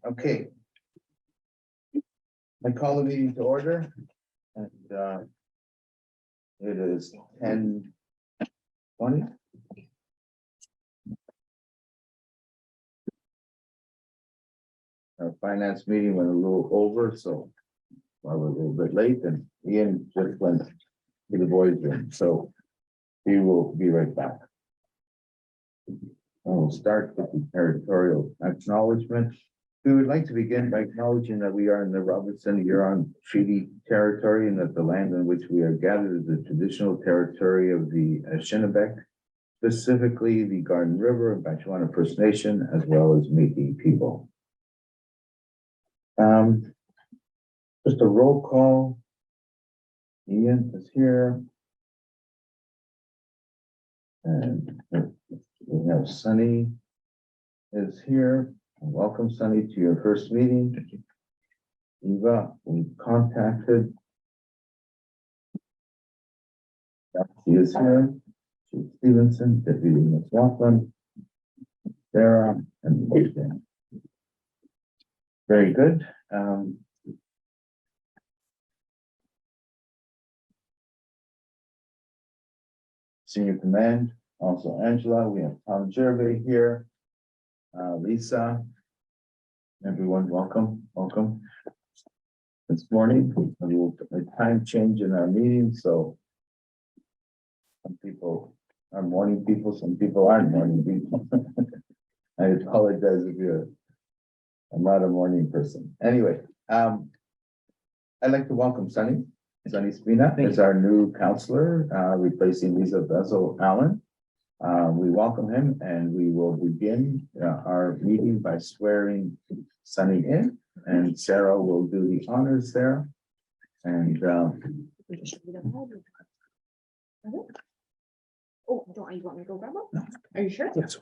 Okay. I call the meeting to order and it is 10:20. Our finance meeting went a little over, so I was a little bit late and Ian just went to the boys' room, so he will be right back. We'll start with the territorial acknowledgement. We would like to begin by acknowledging that we are in the Robertson-Huron Treaty territory and that the land on which we are gathered is the traditional territory of the Shinnebec, specifically the Garden River and Batchewana First Nation, as well as Métis people. Just a roll call. Ian is here. And we have Sunny is here. Welcome, Sunny, to your first meeting. Thank you. Eva, we contacted. She is here. Chief Stevenson, Deputy McLaughlin, Sarah, and Logan. Very good. Senior Command, also Angela. We have Tom Gervais here. Lisa, everyone, welcome. This morning, a time change in our meeting, so some people are morning people, some people aren't morning people. I apologize if I'm not a morning person. Anyway, I'd like to welcome Sunny Spina as our new counselor, replacing Lisa Bezel Allen. We welcome him and we will begin our meeting by swearing Sunny in, and Sarah will do the honors there. And oh, don't you want me to go grab them? No. Are you sure? yes.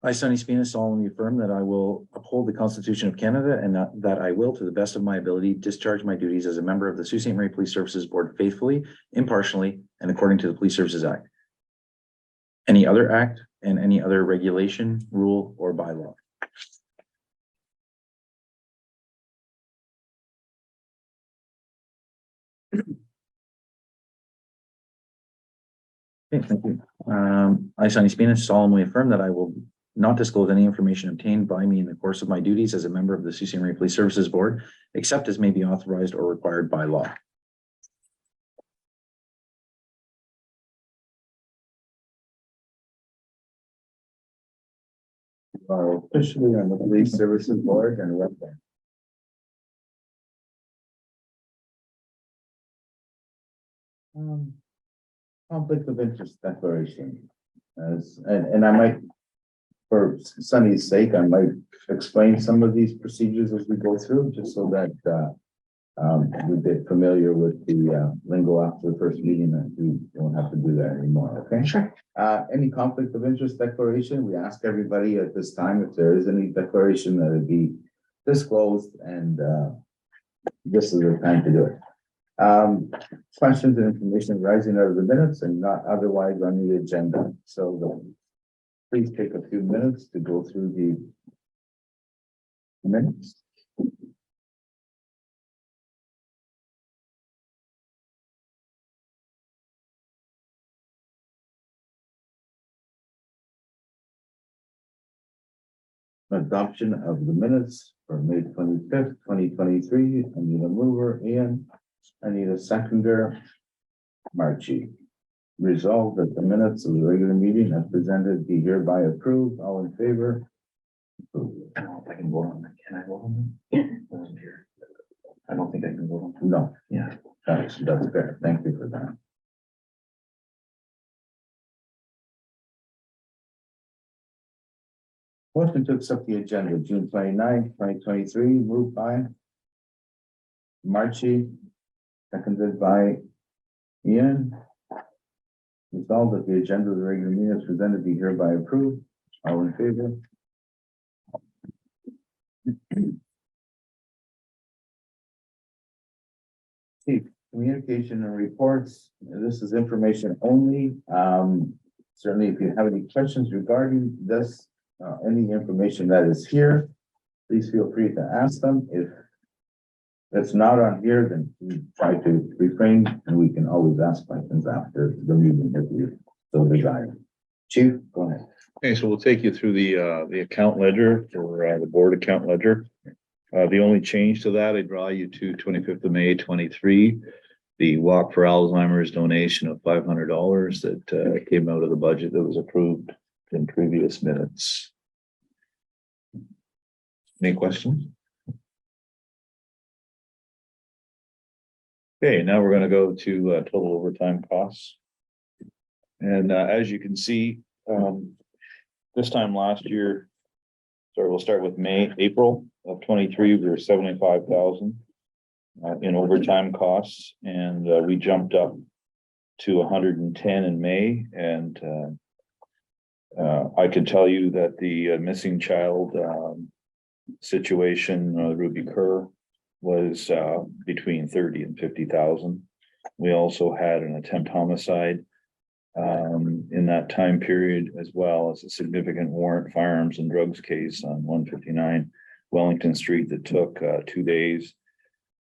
I, Sunny Spina, solemnly affirm that I will uphold the Constitution of Canada and that I will, to the best of my ability, discharge my duties as a member of the Sault Ste. Marie Police Services Board faithfully, impartially, and according to the Police Services Act. Any other act and any other regulation, rule, or bylaw. Okay, thank you. I, Sunny Spina, solemnly affirm that I will not disclose any information obtained by me in the course of my duties as a member of the Sault Ste. Marie Police Services Board, except as may be authorized or required by law. You are officially on the Police Services Board and welcome. Conflict of interest declaration. And I might, for Sunny's sake, I might explain some of these procedures as we go through, just so that we get familiar with the lingo after the first meeting, and we don't have to do that anymore, okay? Sure. Any conflict of interest declaration, we ask everybody at this time if there is any declaration that it be disclosed, and this is the time to do it. Questions and information rising out of the minutes and not otherwise on the agenda. So please take a few minutes to go through the minutes. Adoption of the minutes for May 25th, 2023. I need a mover, Ian. I need a seconder, Marchie. Resolved that the minutes of the regular meeting as presented be hereby approved. All in favor? Approved. I don't know if I can vote on that. Can I vote on that? I wasn't here. I don't think I can vote on that. No, Yeah. that's fair. Thank you for that. Motion to accept the agenda, June 29th, 2023, moved by Marchie, seconded by Ian. Resolved that the agenda of the regular meeting is presented be hereby approved. All in favor? Communication and reports. This is information only. Certainly, if you have any questions regarding this, any information that is here, please feel free to ask them. If it's not on here, then we try to refrain, and we can always ask questions after the meeting if you so desire. Chief, go ahead. Okay, so we'll take you through the account ledger for the board account ledger. The only change to that, I draw you to 25th of May, 23, the Walk for Alzheimer's donation of $500 that came out of the budget that was approved in previous minutes. Any questions? Okay, now we're going to go to total overtime costs. And as you can see, this time last year, sorry, we'll start with April of 23, we were 75,000 in overtime costs, and we jumped up to 110 in May. And I can tell you that the missing child situation, Ruby Kerr, was between 30 and 50,000. We also had an attempt homicide in that time period, as well as a significant warrant firearms and drugs case on 159 Wellington Street that took 2 days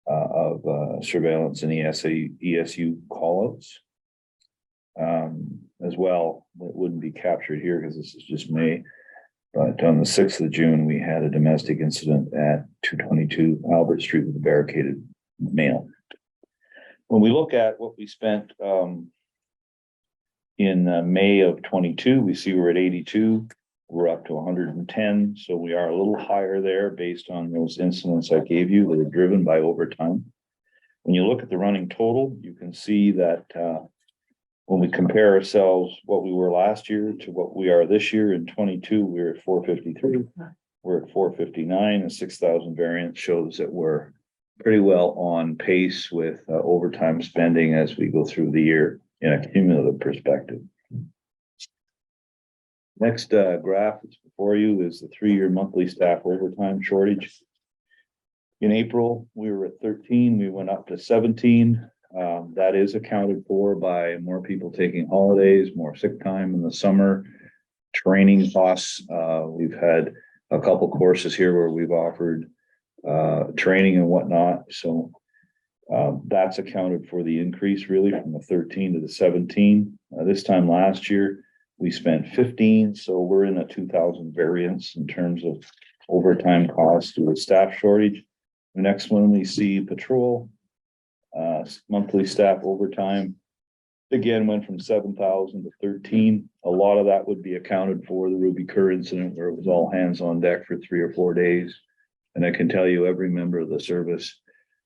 of surveillance and ESU callouts. As well, that wouldn't be captured here because this is just May. But on the 6th of June, we had a domestic incident at 222 Albert Street with a barricaded male. When we look at what we spent in May of 22, we see we're at 82. We're up to 110. So we are a little higher there based on those incidents I gave you that are driven by overtime. When you look at the running total, you can see that when we compare ourselves what we were last year to what we are this year in 22, we're at 453. We're at 459. A 6,000 variance shows that we're pretty well on pace with overtime spending as we go through the year in a cumulative perspective. Next graph that's before you is the 3-year monthly staff overtime shortage. In April, we were at 13. We went up to 17. That is accounted for by more people taking holidays, more sick time in the summer, training costs. We've had a couple courses here where we've offered training and whatnot. So that's accounted for the increase really from the 13 to the 17. This time last year, we spent 15. So we're in a 2,000 variance in terms of overtime costs due to staff shortage. The next one we see patrol. Monthly staff overtime again went from 7,000 to 13. A lot of that would be accounted for the Ruby Kerr incident where it was all hands on deck for 3 or 4 days. And I can tell you every member of the service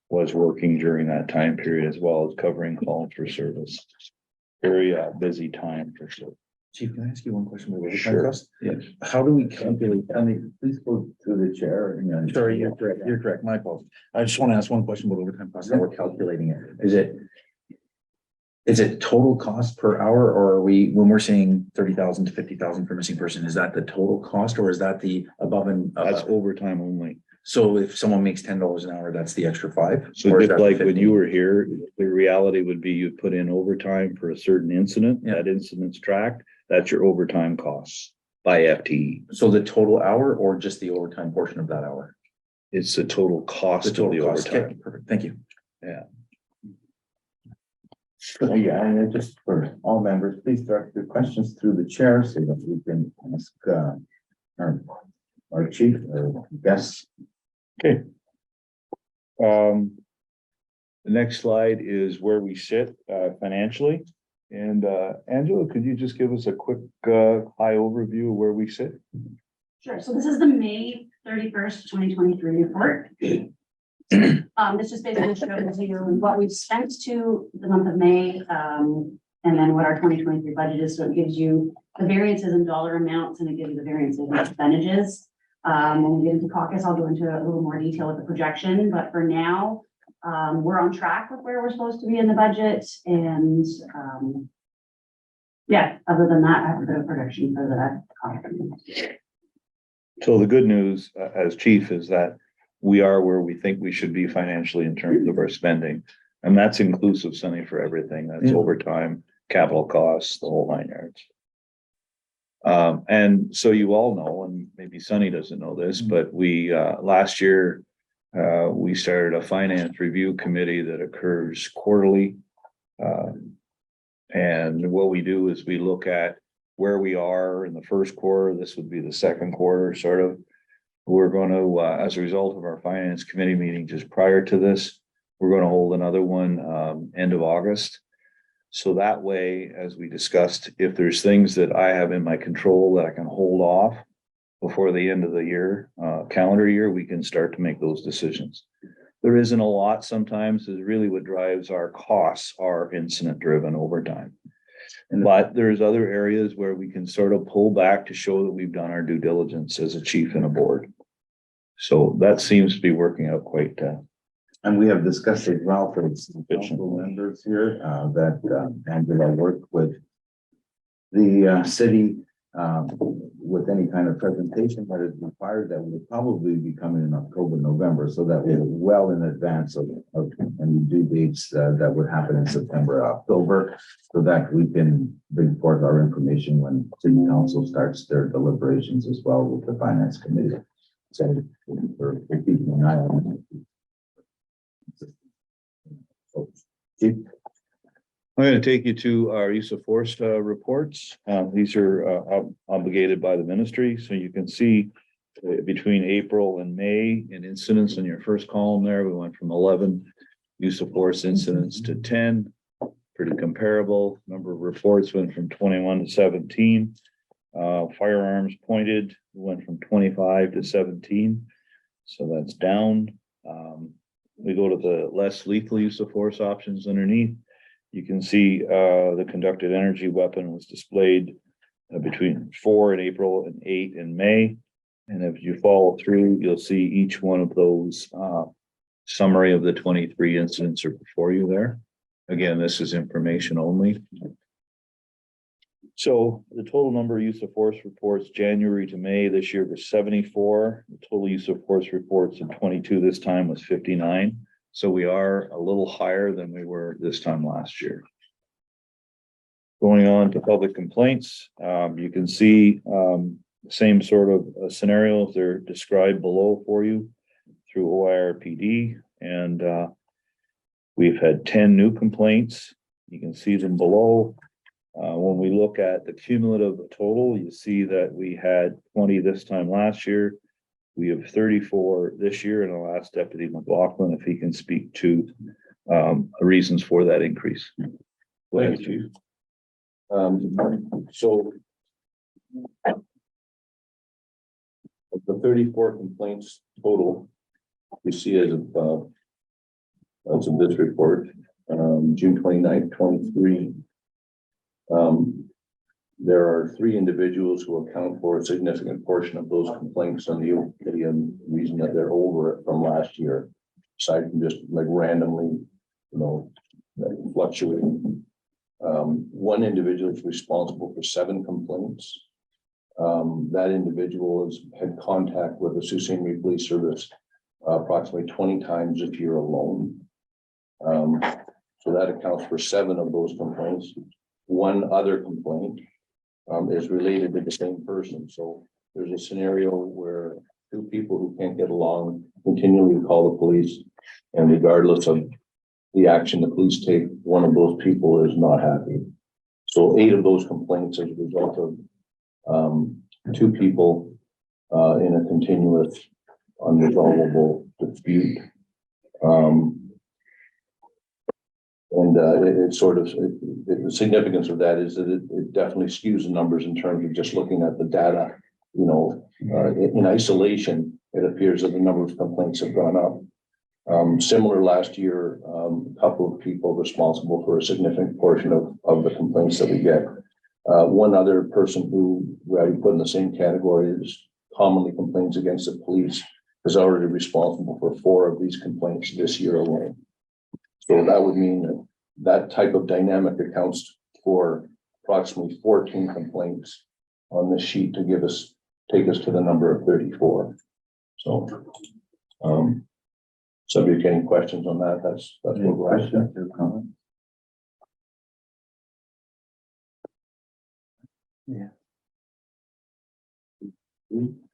was working during that time period as well as covering calls for service. Very busy time for sure. Chief, can I ask you one question about overtime Sure. costs? Yes. How do we calculate? I mean, please go to the chair. And, Sorry, you're correct. You're correct. My fault. I just want to ask one question about overtime costs. How we're calculating it. Is it total cost per hour, or are we, when we're saying 30,000 to 50,000 for missing person, is that the total cost, or is that the above and That's overtime only. So if someone makes $10 an hour, that's the extra 5? So Or is just that like the when 15? you were here, the reality would be you put in overtime for a certain incident, Yeah. that incident's tracked, that's your overtime costs by FTE. So the total hour or just the overtime portion of that hour? It's the total cost of the cost. overtime. Okay, perfect. Thank you. So, yeah, and just for all members, please direct your questions through the chair so that we can ask our chief or guests. Okay. The next slide is where we sit financially. And Angela, could you just give us a quick high overview of where we sit? Sure. So this is the May 31st, 2023 report. This just basically shows you what we've spent to the month of May, and then what our 2023 budget is. So it gives you the variances in dollar amounts, and it gives you the variances in percentages. When we get into caucus, I'll go into a little more detail with the projection, but for now, we're on track with where we're supposed to be in the budget. And yeah, other than that, I have a bit of projection for the So the good news as chief is that we are where we think we should be financially in terms of our spending. And that's inclusive, Sunny, for everything. That's Yeah. overtime, capital costs, the whole 9 yards. And so you all know, and maybe Sunny doesn't know this, but we, last year, we started a finance review committee that occurs quarterly. And what we do is we look at where we are in the first quarter. This would be the second quarter, sort of. We're going to, as a result of our finance committee meeting just prior to this, we're going to hold another one end of August. So that way, as we discussed, if there's things that I have in my control that I can hold off before the end of the year, calendar year, we can start to make those decisions. There isn't a lot sometimes, is really what drives our costs are incident driven overtime. But there's other areas where we can sort of pull back to show that we've done our due diligence as a chief and a board. So that seems to be working out quite. And we have discussed as well for the council members here, that Angela worked with the city with any kind of presentation that is required that would probably be coming in October, November, so that we're well in advance of any due dates that would happen in September, October, so that we can bring forth our information when city council starts their deliberations as well with the finance committee. So we're keeping an eye on it. Chief? I'm going to take you to our use of force reports. These are obligated by the ministry. So you can see between April and May in incidents in your first column there, we went from 11 use of force incidents to 10, pretty comparable. Number of reports went from 21 to 17. Firearms pointed went from 25 to 17. So that's down. We go to the less lethal use of force options underneath. You can see the conducted energy weapon was displayed between 4 in April and 8 in May. And if you follow through, you'll see each one of those summary of the 23 incidents are before you there. Again, this is information only. So the total number of use of force reports January to May this year was 74. The total use of force reports in 22 this time was 59. So we are a little higher than we were this time last year. Going on to public complaints, you can see the same sort of scenarios. They're described below for you through OIRPD. And we've had 10 new complaints. You can see them below. When we look at the cumulative total, you see that we had 20 this time last year. We have 34 this year, and I'll ask Deputy McLaughlin if he can speak to reasons for that increase. Thank you, Chief. So of the 34 complaints total, you see as of this report, June 29th, 23. There are 3 individuals who account for a significant portion of those complaints, and the reason that they're over it from last year, aside from just like randomly, fluctuating. One individual is responsible for 7 complaints. That individual has had contact with the Sault Ste. Marie Police Service approximately 20 times this year alone. So that accounts for 7 of those complaints. One other complaint is related to the same person. So there's a scenario where 2 people who can't get along continually call the police, and regardless of the action the police take, one of those people is not happy. So 8 of those complaints as a result of 2 people in a continuous unresolvable dispute. The significance of that is that it definitely skews the numbers in terms of just looking at the data. In isolation, it appears that the number of complaints have gone up. Similar last year, a couple of people responsible for a significant portion of the complaints that we get. One other person who I would put in the same category is commonly complains against the police is already responsible for 4 of these complaints this year alone. So that would mean that that type of dynamic accounts for approximately 14 complaints on this sheet to take us to the number of 34. So, subject to any questions on that, that's what we're asking. Yeah.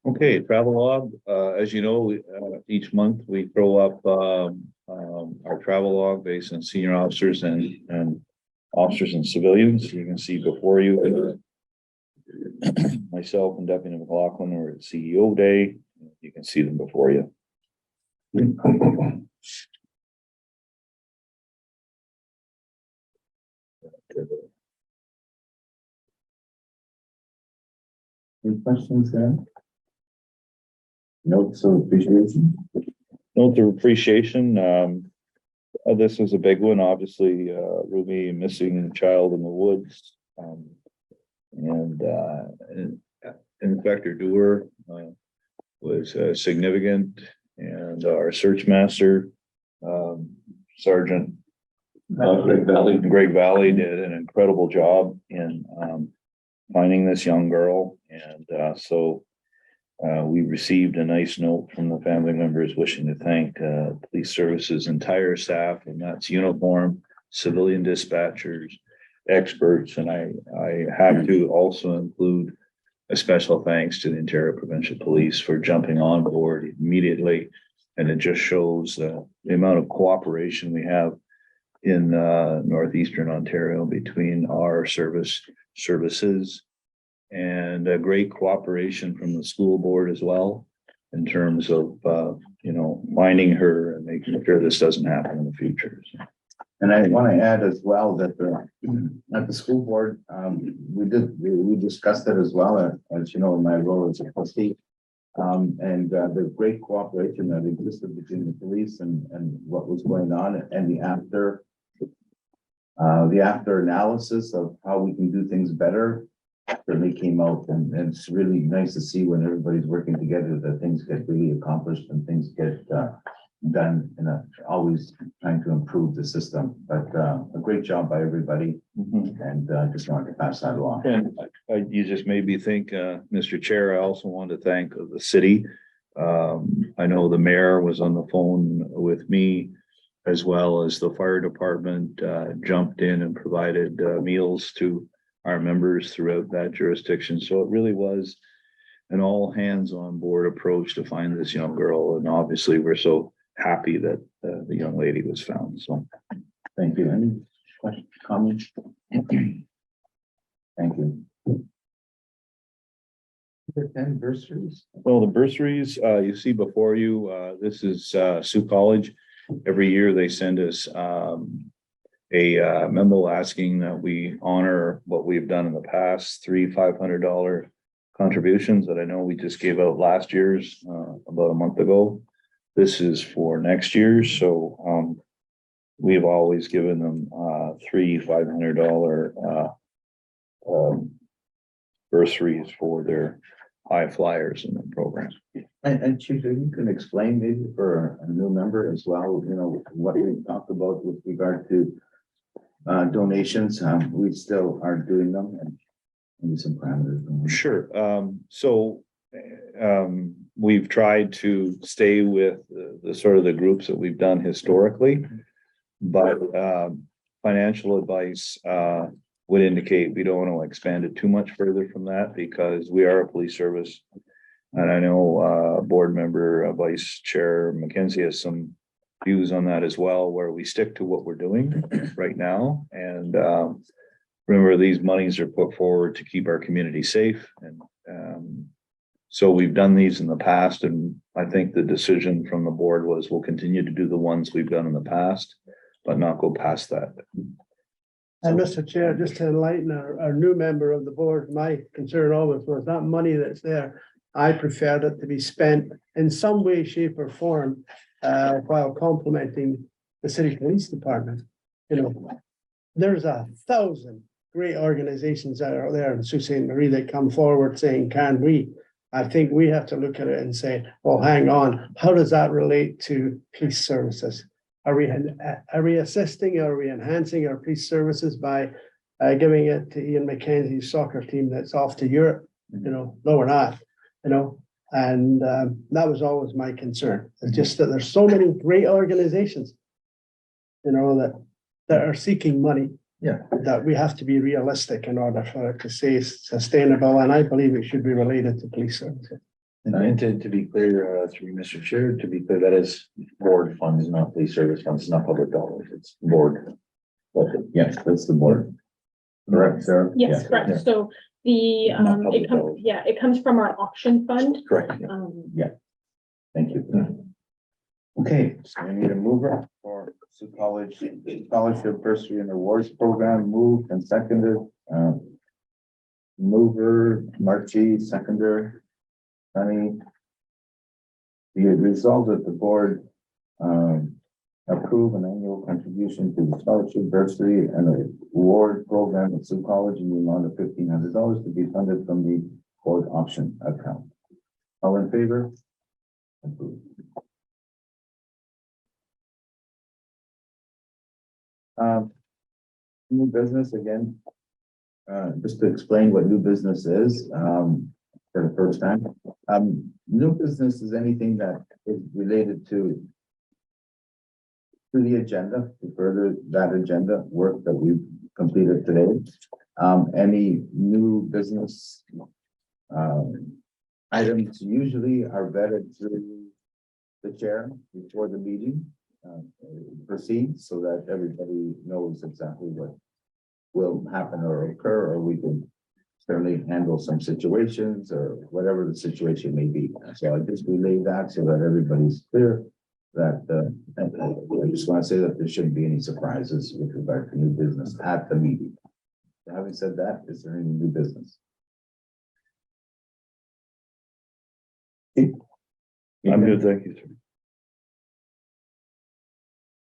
Okay, travel log, as you know, each month we throw up, our travel log based on senior officers and officers and civilians. You can see before you, myself and Deputy McLaughlin were at CEO Day. You can see them before you. Any questions there? Notes of appreciation? Note of appreciation, this is a big one, obviously, Ruby missing child in the woods. And Inspector Dewar, was significant, and our search master, Sergeant Greg Valley did an incredible job in finding this young girl. And we received a nice note from the family members wishing to thank police services entire staff, and that's uniform, civilian dispatchers, experts, and I have to also include a special thanks to the Ontario Provincial Police for jumping on board immediately. And it just shows the amount of cooperation we have in northeastern Ontario between our services, and a great cooperation from the school board as well in terms of finding her and making sure this doesn't happen in the future. And I want to add as well that at the school board, we discussed it as well, as you know, in my role as a trustee. And the great cooperation that existed between the police and what was going on, and the after analysis of how we can do things better certainly came out, and it's really nice to see when everybody's working together that things get really accomplished and things get done, and always trying to improve the system. But a great job by everybody, and just wanted to pass that along. And you just made me think, Mr. Chair, I also want to thank the city. I know the mayor was on the phone with me, as well as the fire department jumped in and provided meals to our members throughout that jurisdiction. So it really was an all hands on board approach to find this young girl. And obviously we're so happy that the young lady was found. So Thank you. Any questions, comments? Thank you. Anniversaries? well, the bursaries you see before you, this is Sioux College. Every year they send us a memo asking that we honor what we've done in the past, 3 $500 contributions that I know we just gave out last year's about a month ago. This is for next year's, so we've always given them 3 $500 bursaries for their high flyers in the program. And Chief, if you can explain maybe for a new member as well, what we talked about with regard to donations. We still are doing them, and maybe some parameters. Sure. So we've tried to stay with the sort of the groups that we've done historically, but financial advice would indicate we don't want to expand it too much further from that, because we are a police service. And I know board member, Vice Chair Mackenzie has some views on that as well, where we stick to what we're doing right now. And remember, these monies are put forward to keep our community safe. And so we've done these in the past, and I think the decision from the board was we'll continue to do the ones we've done in the past, but not go past that. And Mr. Chair, just to enlighten our new member of the board, my concern always was that money that's there, I preferred it to be spent in some way, shape or form while complementing the city police department. There's 1,000 great organizations that are there in Sault Ste. Marie that come forward saying, can we? I think we have to look at it and say, well, hang on, how does that relate to police services? Are we assisting, are we enhancing our police services by giving it to Ian McKenzie's soccer team that's off to Europe? No, we're not, and that was always my concern. It's just that there's so many great organizations, that are seeking money. Yeah. That we have to be realistic in order for it to stay sustainable, and I believe it should be related to police services. And to be clear, through Mr. Chair, to be clear, that is board funds, not police service funds, it's not public dollars, it's board. Okay, yes, that's the board. Correct, Sarah? Yes, Yeah. correct. So the, Not public it comes, dollars. yeah, it comes from our auction fund. Correct. Thank you. Okay, so we need a mover for Sioux College Scholarship Bursary and Awards Program, moved and seconded. Mover, Marchi, seconder, Sunny. The result of the board, approve an annual contribution to the scholarship bursary and award program at Sioux College in the amount of $1,500 to be funded from the board option account. All in favor? Approved. New business again. Just to explain what new business is, for the first time. New business is anything that is related to the agenda, to further that agenda work that we've completed today. Any new business items usually are vetted through the chair before the meeting proceeds, so that everybody knows exactly what will happen or occur, or we can certainly handle some situations or whatever the situation may be. So I just relay that so that everybody's clear that I just want to say that there shouldn't be any surprises with regard to new business at the meeting. Having said that, is there any new business? I'm good, thank you, sir.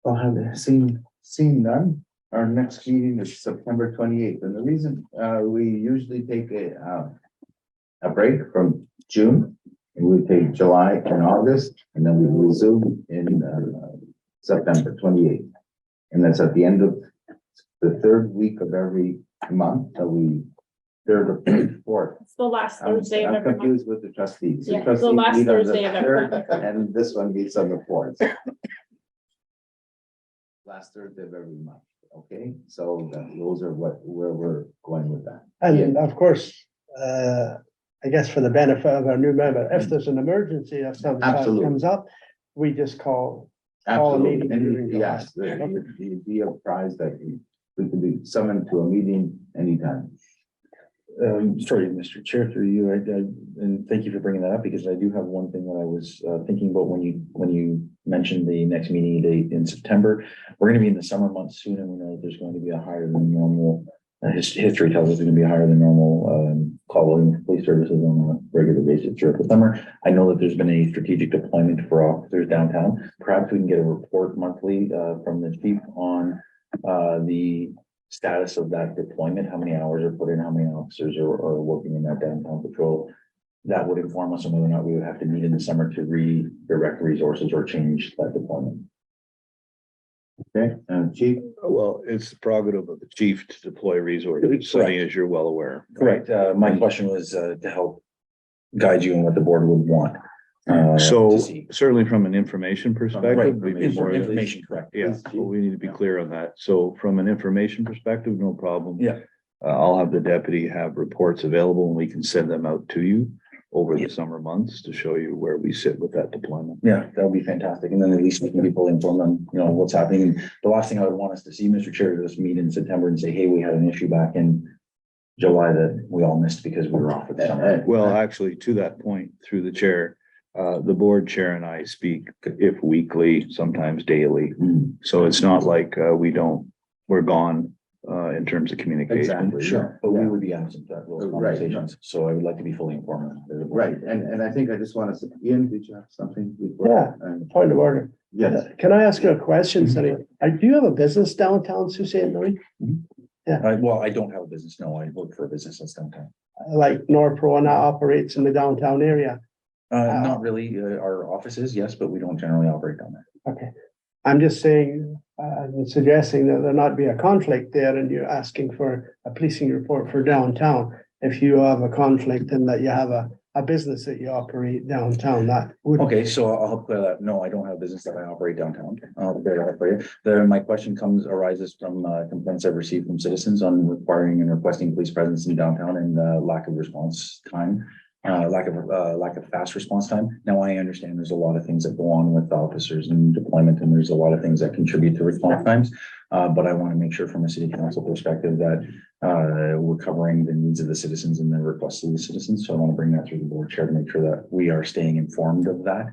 I'll have seen none. Our next meeting is September 28th, and the reason we usually take a break from June, and we take July and August, and then we resume in September 28th. And that's at the end of the third week of every month, so third or fourth. It's the last Thursday of I'm every month. confused with the trustees. Yeah, the trustees last meet on the Thursday of every third, and this one meets on the fourth. Last Thursday of every month, okay? So those are where we're going with that. And of course, I guess for the benefit of our new member, if there's an emergency of some kind Absolutely. comes up, we just call a Absolutely, meeting during and July. yes, you'd be apprised that we can be summoned to a meeting anytime. Sorry, Mr. Chair, through you, and thank you for bringing that up, because I do have one thing that I was thinking about when you mentioned the next meeting date in September. We're gonna be in the summer months soon, and we know that there's going to be a higher than normal, history tells us there's gonna be a higher than normal call volume for police services on a regular basis throughout the summer. I know that there's been a strategic deployment for officers downtown. Perhaps we can get a report monthly from the chief on the status of that deployment, how many hours are put in, how many officers are working in that downtown patrol. That would inform us on whether or not we would have to meet in the summer to redirect resources or change that deployment. Okay, Chief? Well, it's the prerogative of the chief to deploy resources, Sonny, as you're well aware. Correct. My question was to help guide you on what the board would want. So to see. certainly from an information perspective. Right, we'd be more than- information, correct. Yeah, Please, Chief. well, we need to be clear on that. So from an information perspective, no problem. Yeah. I'll have the deputy have reports available and we can send them out to you over Yeah. the summer months to show you where we sit with that deployment. Yeah, that would be fantastic. And then at least we can be fully informed on, what's happening. And the last thing I would want us to see, Mr. Chair, is meet in September and say, hey, we had an issue back in July that we all missed because we were off at the summer. Well, actually, to that point, through the chair, the board chair and I speak if weekly, sometimes daily. Mm, So it's not like we're gone in terms of communication. Exactly. Sure, but we Yeah. would be absent at those Right. conversations. So I would like to be fully informed. Right, and I think I just want to say, Ian, did you have something? before? Yeah. Point of order. Yes, Can I ask you a question, Sonny? Do you have a business downtown, Sault Ste. Marie? Well, I don't have a business. No, I work for a business that's downtown. Like Norpro and that operates in the downtown area? Not really. Our offices, yes, but we don't generally operate down there. Okay. I'm just saying, I'm suggesting that there not be a conflict there and you're asking for a policing report for downtown. If you have a conflict and that you have a business that you operate downtown, that would. Okay, so I'll help clear that. No, I don't have a business that I operate downtown. I'll clear that up for you. My question arises from complaints I've received from citizens on requiring and requesting police presence in downtown and lack of response time. lack of fast response time. Now, I understand there's a lot of things that go on with officers and deployment, and there's a lot of things that contribute to response times. But I want to make sure from a city council perspective that we're covering the needs of the citizens and the requests of the citizens. So I want to bring that through the board chair to make sure that we are staying informed of that.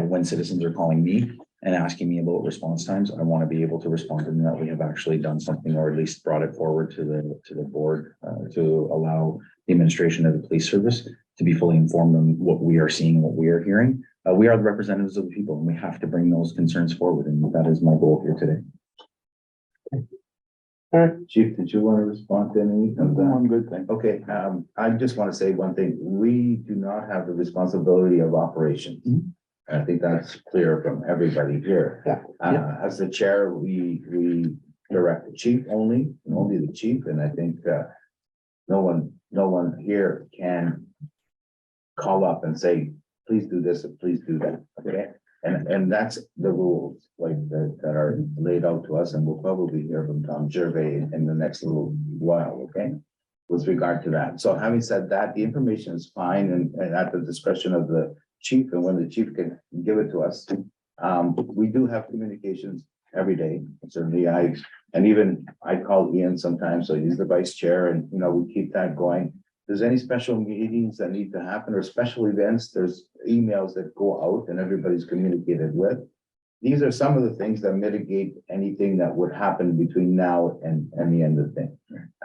When citizens are calling me and asking me about response times, I want to be able to respond to them that we have actually done something, or at least brought it forward to the board to allow the administration of the police service to be fully informed on what we are seeing and what we are hearing. We are the representatives of the people, and we have to bring those concerns forward, and that is my goal here today. All right, Chief, did you want to respond to any of that? I'm good, thank you. Okay, I just want to say one thing. We do not have the responsibility of operations. I think that's clear from everybody here. Yeah. As the chair, we direct the chief only, and only the chief, and I think no one here can call up and say, please do this and please do that, okay? And that's the rules like that are laid out to us, and we'll probably hear from Tom Gervais in the next little while, okay? With regard to that. So having said that, the information is fine and at the discretion of the chief, and when the chief can give it to us. We do have communications every day. Certainly I call Ian sometimes, so he's the vice chair, and we keep that going. If there's any special meetings that need to happen or special events, there's emails that go out and everybody's communicated with. These are some of the things that mitigate anything that would happen between now and the end of the thing.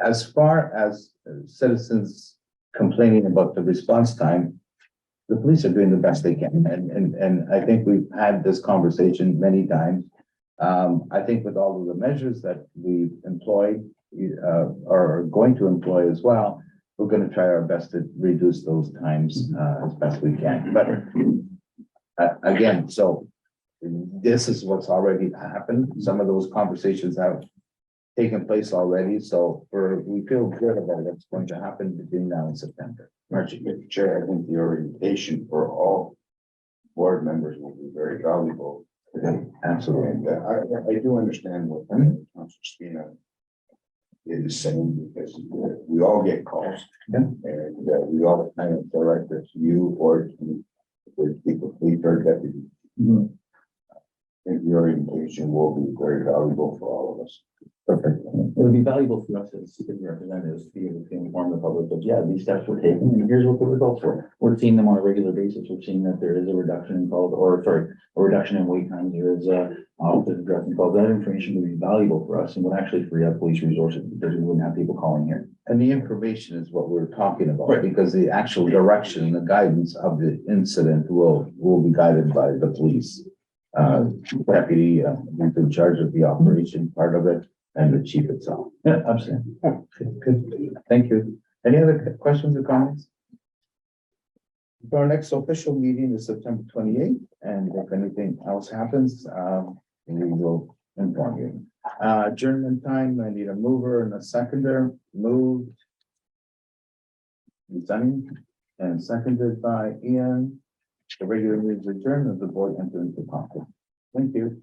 As far as citizens complaining about the response time, the police are doing the best they can. And I think we've had this conversation many times. I think with all of the measures that we've employed, are going to employ as well, we're going to try our best to reduce those times as best we can. But again, so this is what's already happened. Some of those conversations have taken place already. So we feel good about what's going to happen between now and September. Mr. Chair, I think the orientation for all board members will be very valuable today. Absolutely. And I do understand what Councilor Spina is saying, because we all get calls. And we all kind of direct it to you or to the people, police or deputy. I think the orientation will be very valuable for all of us. Perfect. It would be valuable for us as city representatives to be able to inform the public that, yeah, these steps were taken and here's what the results were. We're seeing them on a regular basis. We're seeing that there is a reduction in calls, a reduction in wait times. There is officers addressing calls. That information would be valuable for us and would actually free up police resources because we wouldn't have people calling here. And the information is what we're talking about, Right. because the actual direction and the guidance of the incident will be guided by the police. Deputy, who's in charge of the operation part of it, and the chief itself. Yeah, absolutely. Good. Thank you. Any other questions or comments? Our next official meeting is September 28th, and if anything else happens, we will inform you. Adjournment time, I need a mover and a seconder. Moved. Sunny, and seconded by Ian. The regular meeting is adjourned, and the board enter into conference. Thank you.